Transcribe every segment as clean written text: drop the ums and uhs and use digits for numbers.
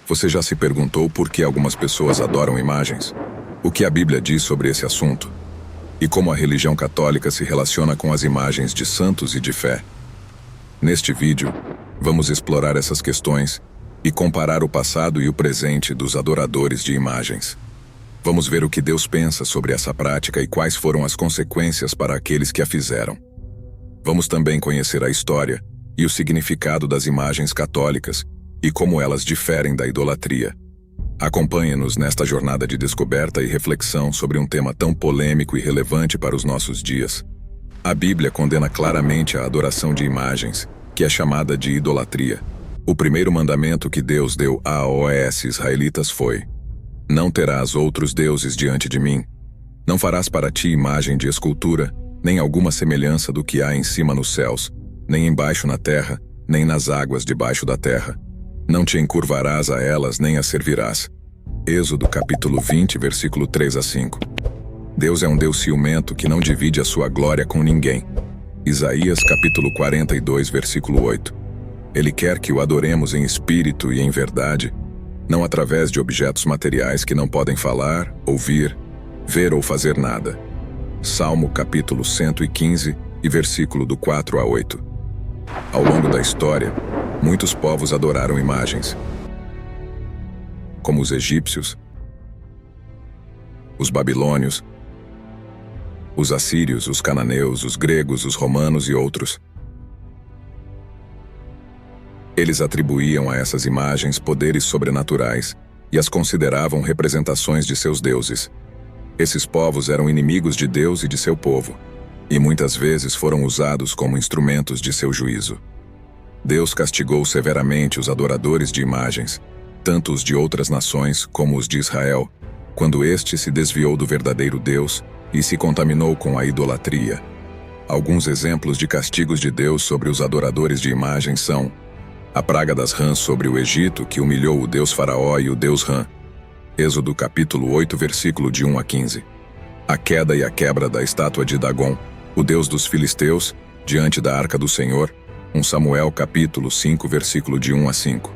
Você já se perguntou por que algumas pessoas adoram imagens? O que a Bíblia diz sobre esse assunto? E como a religião católica se relaciona com as imagens de santos e de fé? Neste vídeo, vamos explorar essas questões e comparar o passado e o presente dos adoradores de imagens. Vamos ver o que Deus pensa sobre essa prática e quais foram as consequências para aqueles que a fizeram. Vamos também conhecer a história e o significado das imagens católicas e como elas diferem da idolatria. Acompanhe-nos nesta jornada de descoberta e reflexão sobre um tema tão polêmico e relevante para os nossos dias. A Bíblia condena claramente a adoração de imagens, que é chamada de idolatria. O primeiro mandamento que Deus deu aos israelitas foi: não terás outros deuses diante de mim. Não farás para ti imagem de escultura, nem alguma semelhança do que há em cima nos céus, nem embaixo na terra, nem nas águas debaixo da terra. Não te encurvarás a elas, nem as servirás. Êxodo capítulo 20, versículo 3 a 5. Deus é um Deus ciumento que não divide a sua glória com ninguém. Isaías capítulo 42, versículo 8. Ele quer que o adoremos em espírito e em verdade, não através de objetos materiais que não podem falar, ouvir, ver ou fazer nada. Salmo capítulo 115 e versículo do 4 a 8. Ao longo da história, muitos povos adoraram imagens, como os egípcios, os babilônios, os assírios, os cananeus, os gregos, os romanos e outros. Eles atribuíam a essas imagens poderes sobrenaturais e as consideravam representações de seus deuses. Esses povos eram inimigos de Deus e de seu povo, e muitas vezes foram usados como instrumentos de seu juízo. Deus castigou severamente os adoradores de imagens, tanto os de outras nações como os de Israel, quando este se desviou do verdadeiro Deus e se contaminou com a idolatria. Alguns exemplos de castigos de Deus sobre os adoradores de imagens são: a praga das rãs sobre o Egito, que humilhou o deus Faraó e o deus Rã. Êxodo capítulo 8, versículo de 1 a 15. A queda e a quebra da estátua de Dagom, o deus dos filisteus, diante da arca do Senhor. 1 Samuel capítulo 5, versículo de 1 a 5.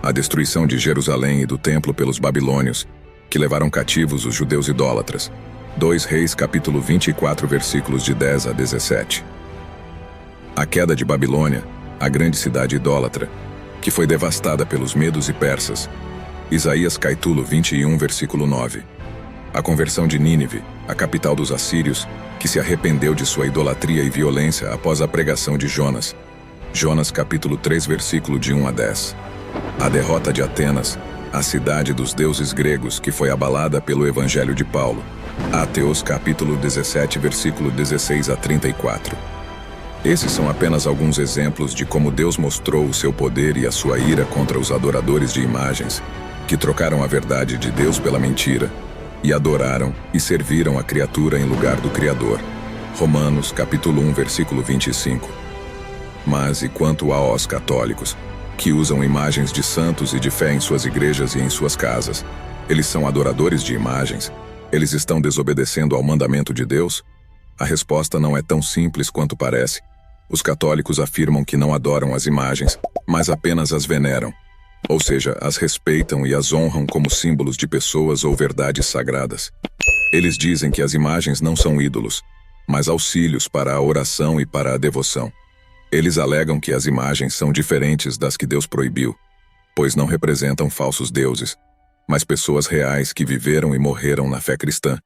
A destruição de Jerusalém e do templo pelos babilônios, que levaram cativos os judeus idólatras. 2 Reis capítulo 24, versículos de 10 a 17. A queda de Babilônia, a grande cidade idólatra, que foi devastada pelos medos e persas. Isaías capítulo 21, versículo 9. A conversão de Nínive, a capital dos assírios, que se arrependeu de sua idolatria e violência após a pregação de Jonas. Jonas capítulo 3, versículo de 1 a 10. A derrota de Atenas, a cidade dos deuses gregos, que foi abalada pelo evangelho de Paulo. Ateus capítulo 17, versículo 16 a 34. Esses são apenas alguns exemplos de como Deus mostrou o seu poder e a sua ira contra os adoradores de imagens, que trocaram a verdade de Deus pela mentira, e adoraram e serviram a criatura em lugar do Criador. Romanos capítulo 1, versículo 25. Mas e quanto aos católicos, que usam imagens de santos e de fé em suas igrejas e em suas casas? Eles são adoradores de imagens? Eles estão desobedecendo ao mandamento de Deus? A resposta não é tão simples quanto parece. Os católicos afirmam que não adoram as imagens, mas apenas as veneram. Ou seja, as respeitam e as honram como símbolos de pessoas ou verdades sagradas. Eles dizem que as imagens não são ídolos, mas auxílios para a oração e para a devoção. Eles alegam que as imagens são diferentes das que Deus proibiu, pois não representam falsos deuses, mas pessoas reais que viveram e morreram na fé cristã,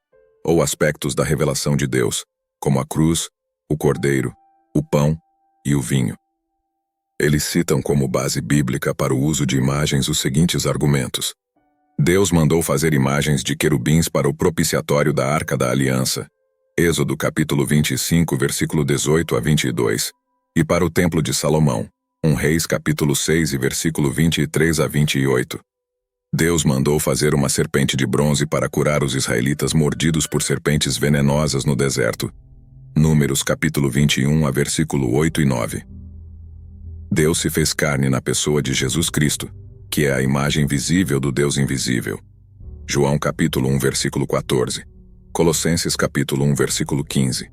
ou aspectos da revelação de Deus, como a cruz, o cordeiro, o pão e o vinho. Eles citam como base bíblica para o uso de imagens os seguintes argumentos. Deus mandou fazer imagens de querubins para o propiciatório da Arca da Aliança. Êxodo capítulo 25, versículo 18 a 22. E para o Templo de Salomão. 1 Reis capítulo 6 e versículo 23 a 28. Deus mandou fazer uma serpente de bronze para curar os israelitas mordidos por serpentes venenosas no deserto. Números capítulo 21 a versículo 8 e 9. Deus se fez carne na pessoa de Jesus Cristo, que é a imagem visível do Deus invisível. João capítulo 1, versículo 14. Colossenses capítulo 1, versículo 15.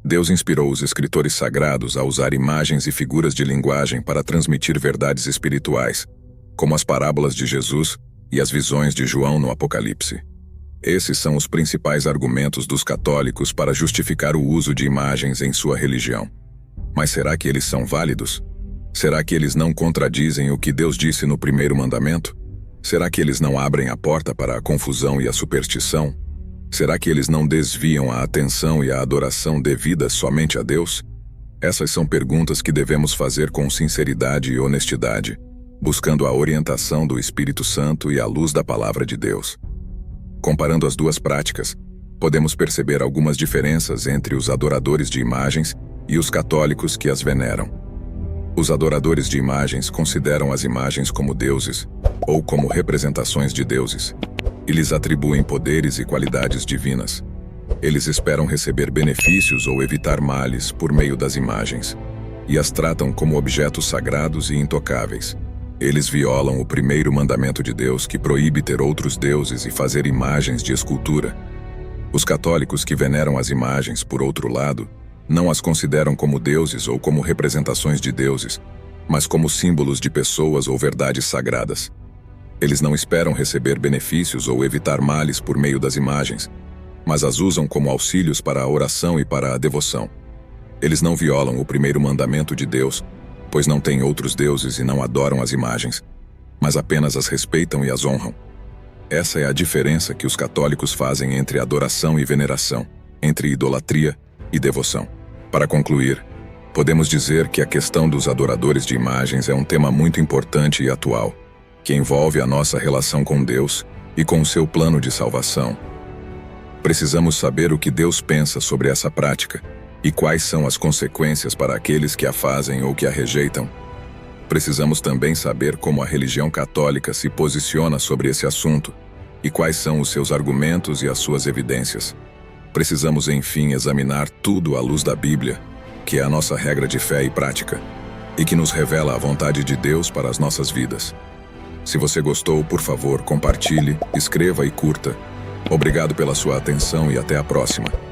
Deus inspirou os escritores sagrados a usar imagens e figuras de linguagem para transmitir verdades espirituais, como as parábolas de Jesus e as visões de João no Apocalipse. Esses são os principais argumentos dos católicos para justificar o uso de imagens em sua religião. Mas será que eles são válidos? Será que eles não contradizem o que Deus disse no primeiro mandamento? Será que eles não abrem a porta para a confusão e a superstição? Será que eles não desviam a atenção e a adoração devidas somente a Deus? Essas são perguntas que devemos fazer com sinceridade e honestidade, buscando a orientação do Espírito Santo e a luz da Palavra de Deus. Comparando as duas práticas, podemos perceber algumas diferenças entre os adoradores de imagens e os católicos que as veneram. Os adoradores de imagens consideram as imagens como deuses, ou como representações de deuses, e lhes atribuem poderes e qualidades divinas. Eles esperam receber benefícios ou evitar males por meio das imagens, e as tratam como objetos sagrados e intocáveis. Eles violam o primeiro mandamento de Deus, que proíbe ter outros deuses e fazer imagens de escultura. Os católicos que veneram as imagens, por outro lado, não as consideram como deuses ou como representações de deuses, mas como símbolos de pessoas ou verdades sagradas. Eles não esperam receber benefícios ou evitar males por meio das imagens, mas as usam como auxílios para a oração e para a devoção. Eles não violam o primeiro mandamento de Deus, pois não têm outros deuses e não adoram as imagens, mas apenas as respeitam e as honram. Essa é a diferença que os católicos fazem entre adoração e veneração, entre idolatria e devoção. Para concluir, podemos dizer que a questão dos adoradores de imagens é um tema muito importante e atual, que envolve a nossa relação com Deus e com o seu plano de salvação. Precisamos saber o que Deus pensa sobre essa prática e quais são as consequências para aqueles que a fazem ou que a rejeitam. Precisamos também saber como a religião católica se posiciona sobre esse assunto e quais são os seus argumentos e as suas evidências. Precisamos, enfim, examinar tudo à luz da Bíblia, que é a nossa regra de fé e prática, e que nos revela a vontade de Deus para as nossas vidas. Se você gostou, por favor, compartilhe, escreva e curta. Obrigado pela sua atenção e até a próxima.